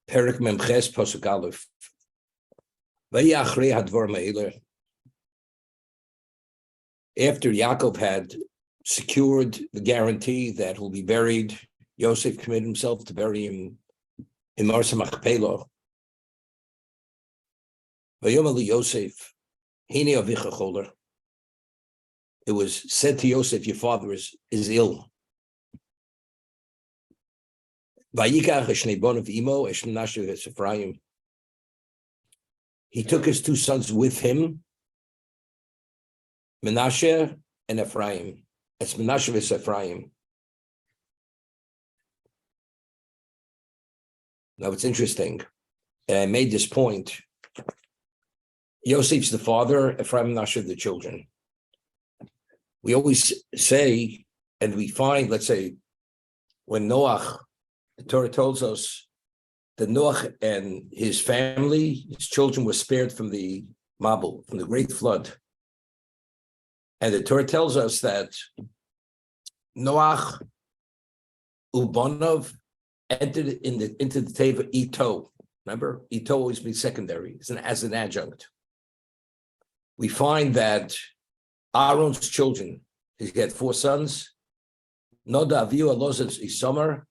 Perek Memches Pasuk Aleph. Vayachrei hadvar me'eler. After Yaakov had secured the guarantee that he'll be buried, Yosef committed himself to bury him in Marsa Machpelah. Vayomer li Yosef, Hine avicha choler. It was said to Yosef, your father is ill. Vayikach eshnei bonav imo esh Menashe v'es Ephraim. He took his two sons with him, Menashe and Ephraim. It's Menashe v'es Ephraim. Now it's interesting. And I made this point. Yosef's the father, Ephraim and Menashe the children. We always say, and we find, let's say, when Noach, the Torah tells us that Noach and his family, his children, were spared from the Mabul, from the great flood. And the Torah tells us that Noach Ubanov entered into the Teva Ito. Remember, Ito always means secondary, as an adjunct. We find that Aaron's children, he had four sons. Noda, Avihu, Elazar, Isamar.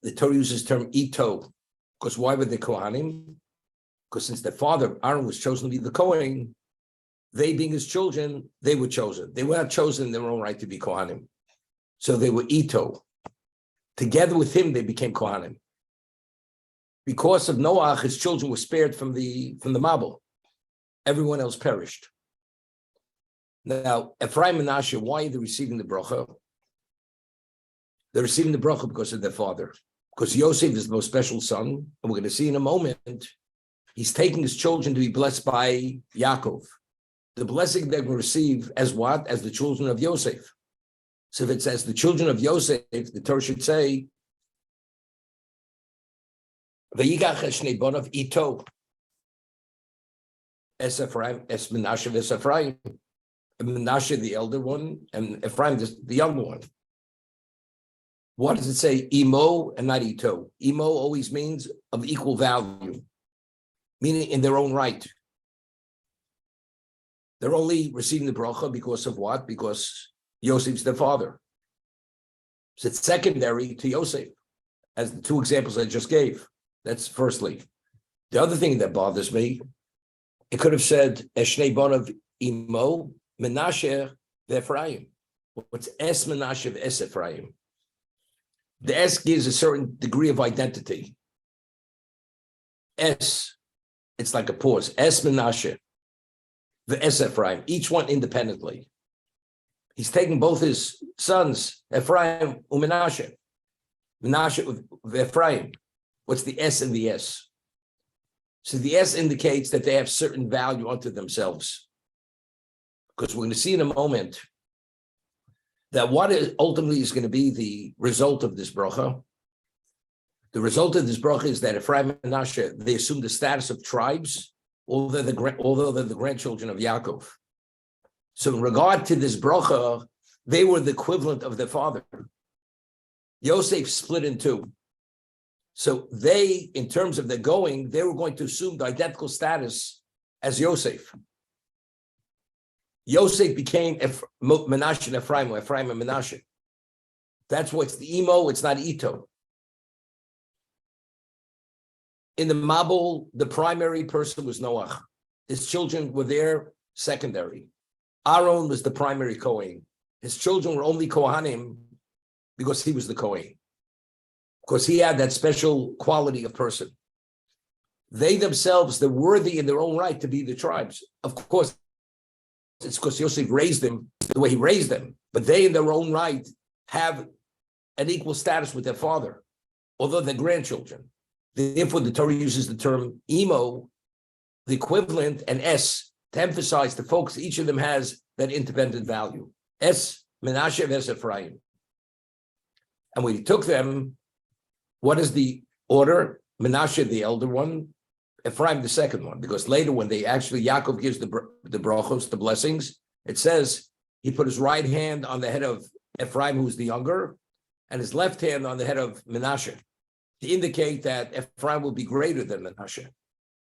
The Torah uses the term Ito, because why were they Kohanim? Because since their father, Aaron, was chosen to be the Kohen, they being his children, they were chosen. They were not chosen in their own right to be Kohanim. So they were Ito. Together with him, they became Kohanim. Because of Noach, his children were spared from the Mabul. Everyone else perished. Now, Ephraim and Menashe, why are they receiving the bracha? They're receiving the bracha because of their father. Because Yosef is the most special son, and we're going to see in a moment, he's taking his children to be blessed by Yaakov. The blessing they're going to receive as what? As the children of Yosef. So if it says the children of Yosef, the Torah should say, Vayikach eshnei bonav ito, es Ephraim, es Menashe v'es Ephraim. Menashe, the elder one, and Ephraim, the younger one. What does it say? Imo and not ito. Imo always means of equal value, meaning in their own right. They're only receiving the bracha because of what? Because Yosef's their father. So it's secondary to Yosef, as the two examples I just gave. That's firstly. The other thing that bothers me, it could have said Eshnei bonav imo Menashe v'Ephraim. What's es Menashe v'es Ephraim? The S gives a certain degree of identity. S, it's like a pause. Es Menashe v'es Ephraim, each one independently. He's taking both his sons, Ephraim and Menashe. Menashe v'Ephraim. What's the S and the S? So the S indicates that they have certain value unto themselves. Because we're going to see in a moment that what ultimately is going to be the result of this bracha. The result of this bracha is that Ephraim and Menashe, they assume the status of tribes, although they're the grandchildren of Yaakov. So in regard to this bracha, they were the equivalent of their father. Yosef split in two. So they, in terms of their going, they were going to assume the identical status as Yosef. Yosef became Menashe and Ephraim, or Ephraim and Menashe. That's what's the imo, it's not ito. In the Mabul, the primary person was Noach. His children were there secondary. Aaron was the primary Kohen. His children were only Kohanim because he was the Kohen. Because he had that special quality of person. They themselves, they're worthy in their own right to be the tribes. Of course, it's because Yosef raised them the way he raised them. But they, in their own right, have an equal status with their father, although they're grandchildren. Therefore, the Torah uses the term imo, the equivalent, and S, to emphasize, to focus, each of them has that independent value. Es, Menashe, v'es Ephraim. And when he took them, what is the order? Menashe, the elder one, Ephraim, the second one, because later when they actually, Yaakov gives the brachos, the blessings, it says he put his right hand on the head of Ephraim, who's the younger, and his left hand on the head of Menashe. to indicate that Ephraim will be greater than Menashe.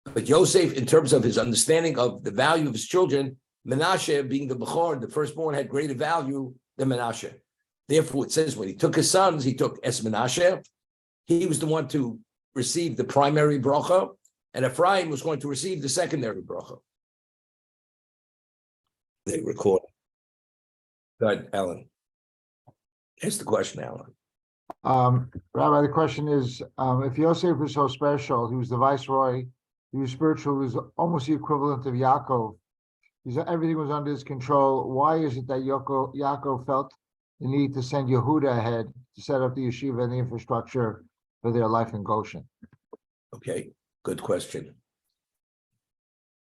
But Yosef, in terms of his understanding of the value of his children, Menashe, being the Bechor, the firstborn, had greater value than Menashe. Therefore, it says when he took his sons, he took Es Menashe. He was the one to receive the primary bracha, and Ephraim was going to receive the secondary bracha. They record. Go ahead, Alan. Ask the question, Alan. Rabbi, the question is, if Yosef was so special, he was the viceroy, he was spiritual, he was almost the equivalent of Yaakov. Everything was under his control. Why is it that Yaakov felt the need to send Yehuda ahead to set up the yeshiva and the infrastructure for their life in Goshen? Okay, good question.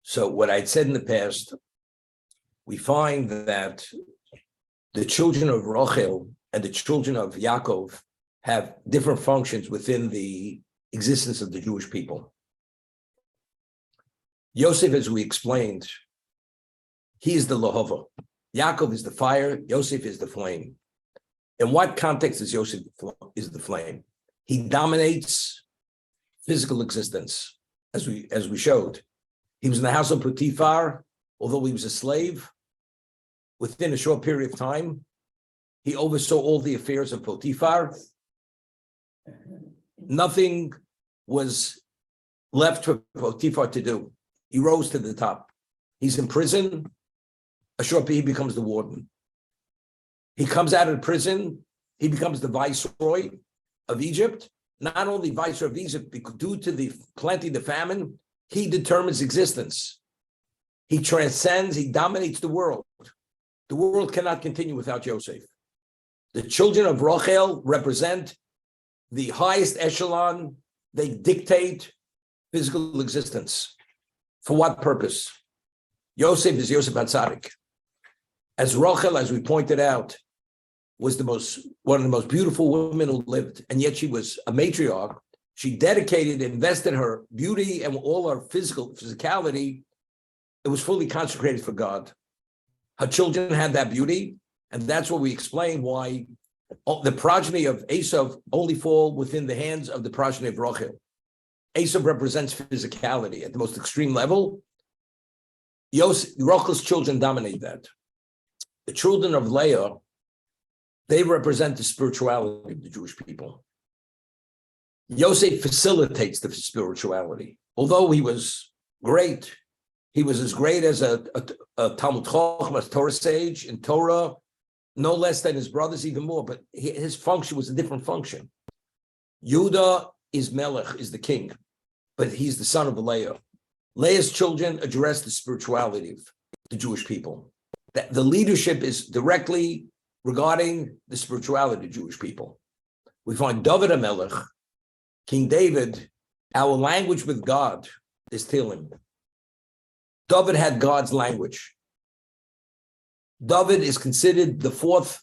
So what I'd said in the past, we find that the children of Rachel and the children of Yaakov have different functions within the existence of the Jewish people. Yosef, as we explained, he is the Lahova. Yaakov is the fire, Yosef is the flame. In what context is Yosef is the flame? He dominates physical existence, as we showed. He was in the house of Potiphar, although he was a slave. Within a short period of time, he oversaw all the affairs of Potiphar. Nothing was left for Potiphar to do. He rose to the top. He's in prison. A short period, he becomes the warden. He comes out of prison. He becomes the viceroy of Egypt. Not only viceroy of Egypt, because due to the plenty, the famine, he determines existence. He transcends, he dominates the world. The world cannot continue without Yosef. The children of Rachel represent the highest echelon. They dictate physical existence. For what purpose? Yosef is Yosef HaTzadik. As Rachel, as we pointed out, was one of the most beautiful women who lived, and yet she was a matriarch. She dedicated, invested her beauty and all her physicality. It was fully consecrated for God. Her children had that beauty, and that's what we explain why the progeny of Esav only fall within the hands of the progeny of Rachel. Esav represents physicality at the most extreme level. Rachel's children dominate that. The children of Leah, they represent the spirituality of the Jewish people. Yosef facilitates the spirituality. Although he was great, he was as great as a Talmud Chacham, a Torah sage in Torah, no less than his brothers, even more, but his function was a different function. Judah is Melech, is the king, but he's the son of Leah. Leah's children address the spirituality of the Jewish people. The leadership is directly regarding the spirituality of the Jewish people. We find David HaMelech, King David, our language with God is Tehillim. David had God's language. David is considered the fourth,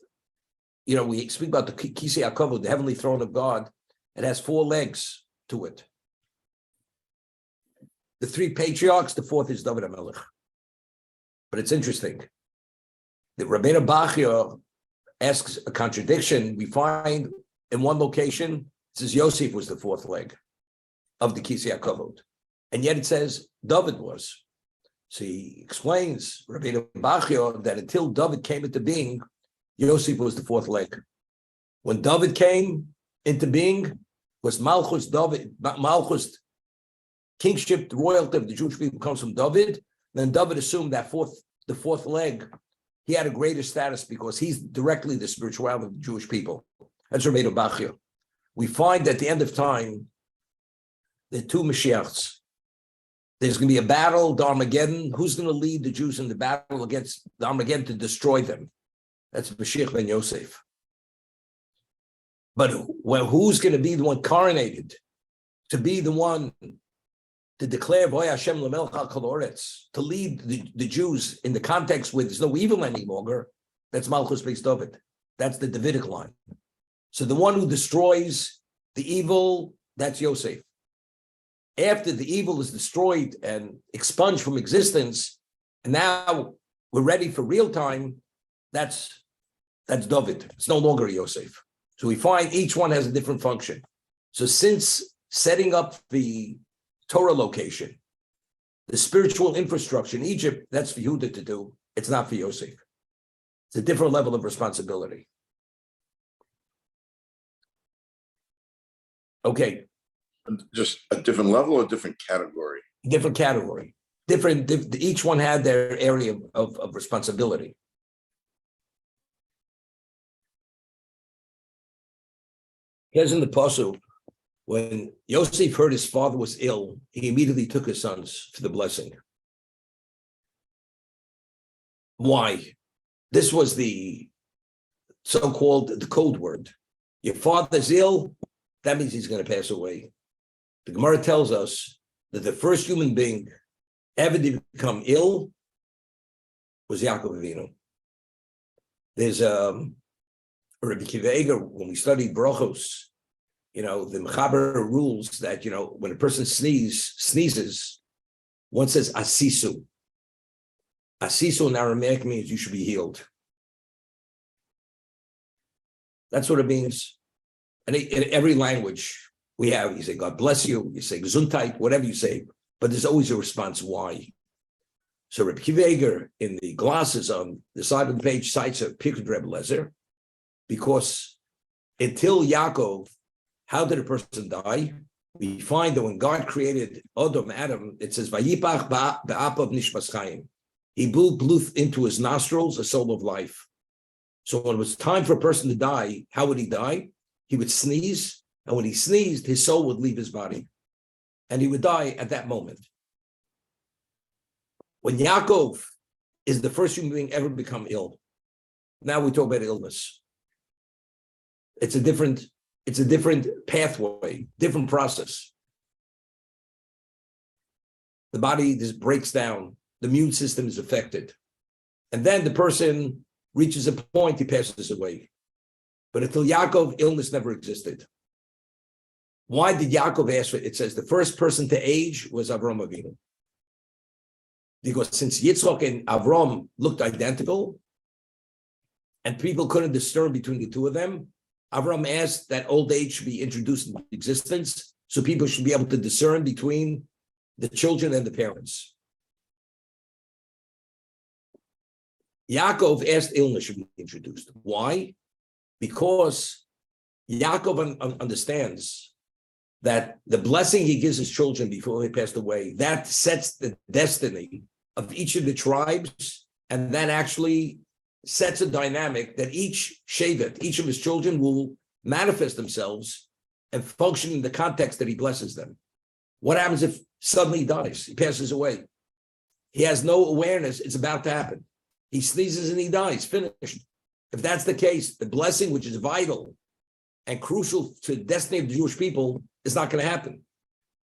we speak about the Kisei HaKavod, the heavenly throne of God. It has 4 legs to it. The 3 patriarchs, the fourth is David HaMelech. But it's interesting. The Rabbeinu Bachya asks a contradiction. We find in one location, it says Yosef was the 4th leg of the Kisei HaKavod. And yet it says David was. So he explains, Rabbeinu Bachya, that until David came into being, Yosef was the 4th leg. When David came into being, was Malchus David, Malchus kingship, the royalty of the Jewish people comes from David. Then David assumed that the fourth leg, he had a greater status because he's directly the spirituality of the Jewish people. That's Rabbeinu Bachya. We find at the end of time, there are 2 Mashiachs. There's going to be a battle, the Armageddon. Who's going to lead the Jews in the battle against the Armageddon to destroy them? That's Mashiach ben Yosef. But who's going to be the one coronated to be the one to declare Voy Hashem L'melech al kol haaretz, to lead the Jews in the context where there's no evil any longer? That's Malchus Beis David. That's the Davidic line. So the one who destroys the evil, that's Yosef. After the evil is destroyed and expunged from existence, and now we're ready for real time, that's David. It's no longer Yosef. So we find each one has a different function. So since setting up the Torah location, the spiritual infrastructure in Egypt, that's for Yehuda to do. It's not for Yosef. It's a different level of responsibility. Okay. Just a different level or a different category? Different category. Each one had their area of responsibility. Here's in the pasuk, when Yosef heard his father was ill, he immediately took his sons for the blessing. Why? This was the so-called the code word. Your father's ill, that means he's going to pass away. The Gemara tells us that the first human being ever to become ill was Yaakov Avinu. There's Rabbi Kiva Eger, when we studied brachos, the Mechaber rules that, when a person sneezes, one says asisu. Asisu in Aramaic means you should be healed. That's what it means. And in every language we have, you say, God bless you, you say, gesundheit, whatever you say, but there's always a response, why? So Rabbi Kiva Eger, in the glosses on the side of the page, cites a Pirkei Rebbe Lezer, because until Yaakov, how did a person die? We find that when God created Adam, it says, Vayipach ba'apav nishmas chayim. He blew into his nostrils a soul of life. So when it was time for a person to die, how would he die? He would sneeze, and when he sneezed, his soul would leave his body, and he would die at that moment. When Yaakov is the first human being ever become ill, now we talk about illness. It's a different pathway, different process. The body just breaks down. The immune system is affected. And then the person reaches a point, he passes away. But until Yaakov, illness never existed. Why did Yaakov ask for it? It says the first person to age was Avram Avinu. Because since Yitzchak and Avram looked identical, and people couldn't discern between the two of them, Avram asked that old age should be introduced into existence, so people should be able to discern between the children and the parents. Yaakov asked illness should be introduced. Why? Because Yaakov understands that the blessing he gives his children before he passed away, that sets the destiny of each of the tribes, and that actually sets a dynamic that each shevet, each of his children will manifest themselves and function in the context that he blesses them. What happens if suddenly he dies? He passes away. He has no awareness it's about to happen. He sneezes and he dies, finished. If that's the case, the blessing, which is vital and crucial to the destiny of the Jewish people, is not going to happen.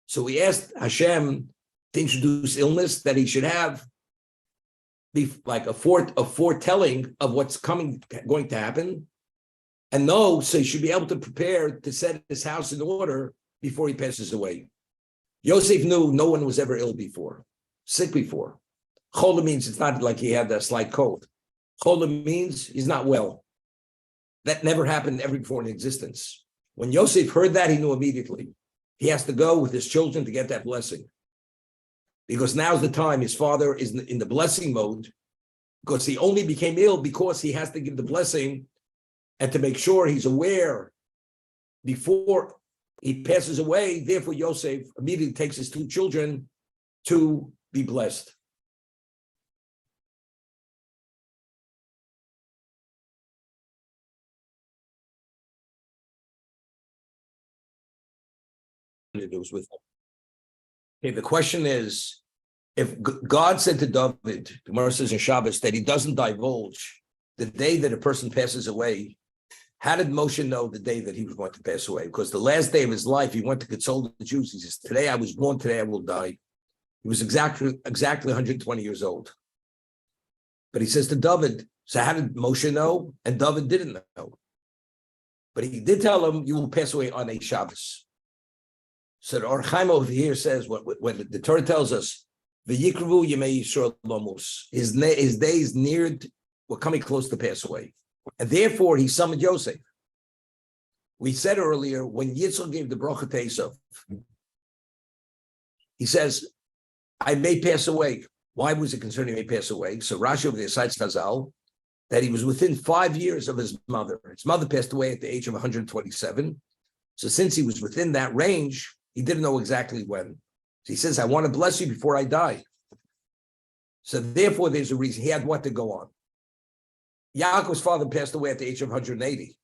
So we asked Hashem to introduce illness that he should have, be like a foretelling of what's going to happen, and know so he should be able to prepare to set his house in order before he passes away. Yosef knew no one was ever ill before, sick before. Chola means it's not like he had a slight cold. Chola means he's not well. That never happened ever before in existence. When Yosef heard that, he knew immediately he has to go with his children to get that blessing. Because now's the time his father is in the blessing mode, because he only became ill because he has to give the blessing and to make sure he's aware before he passes away. Therefore, Yosef immediately takes his two children to be blessed. It was with him. Okay, the question is, if God said to David, the Gemara says in Shabbos, that he doesn't divulge the day that a person passes away, how did Moshe know the day that he was going to pass away? Because the last day of his life, he went to console the Jews. He says, today I was born, today I will die. He was exactly 120 years old. But he says to David, so how did Moshe know? And David didn't know. But he did tell him, you will pass away on a Shabbos. So the Or Chaim over here says, when the Torah tells us, "V'yikrevu yemei Yisrael lomus," his days neared, were coming close to pass away, and therefore he summoned Yosef. We said earlier, when Yitzchak gave the bracha to Yosef, he says, I may pass away. Why was it concerned he may pass away? So Rashi over there cites Chazal that he was within 5 years of his mother. His mother passed away at the age of 127. So since he was within that range, he didn't know exactly when. So he says, I want to bless you before I die. So therefore, there's a reason. He had what to go on. Yaakov's father passed away at the age of 180.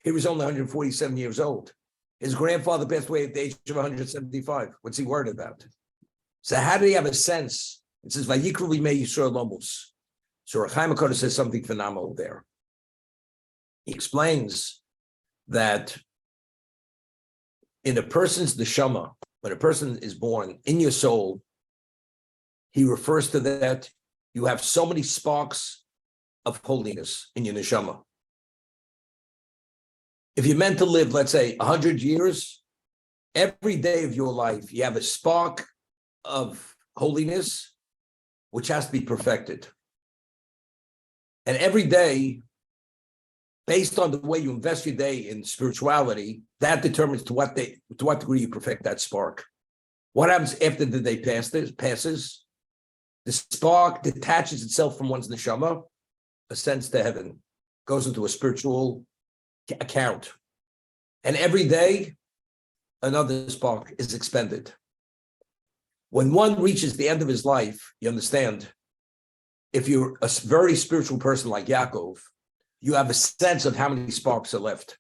He was only 147 years old. His grandfather passed away at the age of 175. What's he worried about? So how did he have a sense? It says, Vayikru v'mei Yisrael Lomus. So Rechaim HaKodesh says something phenomenal there. He explains that in a person's neshama, when a person is born, in your soul, he refers to that, you have so many sparks of holiness in your neshama. If you're meant to live, let's say, 100 years, every day of your life, you have a spark of holiness, which has to be perfected. And every day, based on the way you invest your day in spirituality, that determines to what degree you perfect that spark. What happens after the day passes? The spark detaches itself from one's neshama, ascends to heaven, goes into a spiritual account. And every day, another spark is expended. When one reaches the end of his life, you understand, if you're a very spiritual person like Yaakov, you have a sense of how many sparks are left.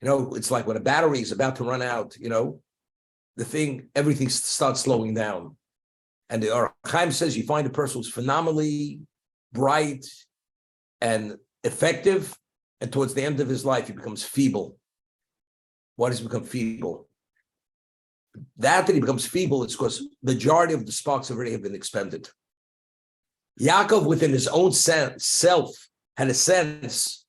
You know, it's like when a battery is about to run out, you know, everything starts slowing down. And the Or Chaim says you find a person who's phenomenally bright and effective, and towards the end of his life, he becomes feeble. Why does he become feeble? That he becomes feeble is because the majority of the sparks already have been expended. Yaakov, within his own self, had a sense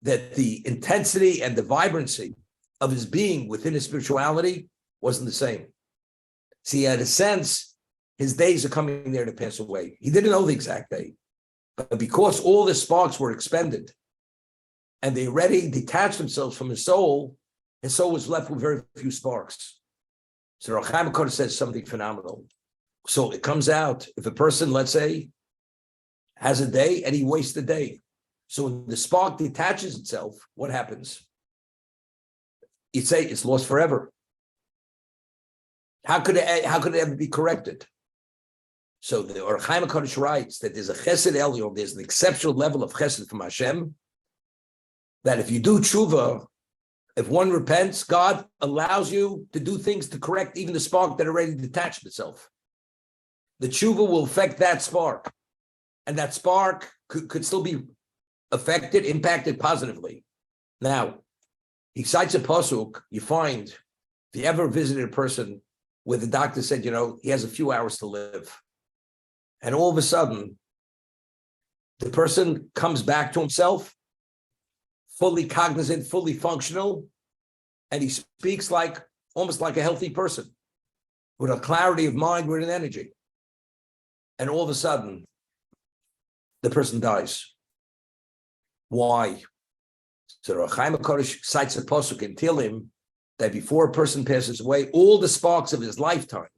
that the intensity and the vibrancy of his being within his spirituality wasn't the same. So he had a sense his days are coming there to pass away. He didn't know the exact day, but because all the sparks were expended and they already detached themselves from his soul was left with very few sparks. So Rechaim HaKodesh says something phenomenal. So it comes out, if a person, let's say, has a day and he wastes a day. So when the spark detaches itself, what happens? You'd say it's lost forever. How could it ever be corrected? So the Or Chaim HaKodesh writes that there's a chesed elyon, there's an exceptional level of chesed from Hashem, that if you do tshuva, if one repents, God allows you to do things to correct even the spark that already detached itself. The tshuva will affect that spark, and that spark could still be affected, impacted positively. Now, he cites a pasuk, you find, if you ever visited a person where the doctor said, you know, he has a few hours to live, and all of a sudden, the person comes back to himself, fully cognizant, fully functional, and he speaks almost like a healthy person, with a clarity of mind, with an energy. And all of a sudden, the person dies. Why? So Rechaim HaKodesh cites a pasuk in Tehillim that before a person passes away, all the sparks of his lifetime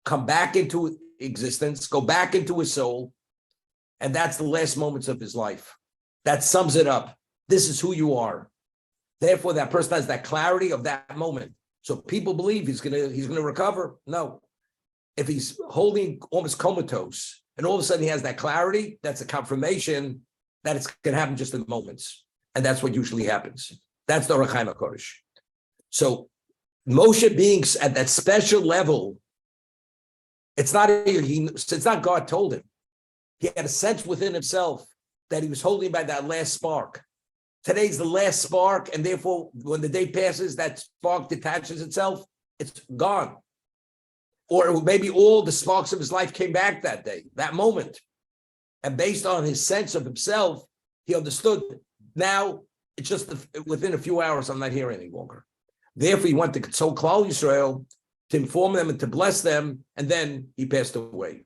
come back into existence, go back into his soul, and that's the last moments of his life. That sums it up. This is who you are. Therefore, that person has that clarity of that moment. So people believe he's gonna recover. No. If he's holding almost comatose, and all of a sudden he has that clarity, that's a confirmation that it's gonna happen just in moments. And that's what usually happens. That's the Or Chaim HaKodesh. So Moshe being at that special level, it's not God told him. He had a sense within himself that he was holding by that last spark. Today's the last spark, and therefore, when the day passes, that spark detaches itself, it's gone. Or maybe all the sparks of his life came back that day, that moment. And based on his sense of himself, he understood, now it's just within a few hours, I'm not here any longer. Therefore, he went to console Klal Yisrael, to inform them and to bless them, and then he passed away.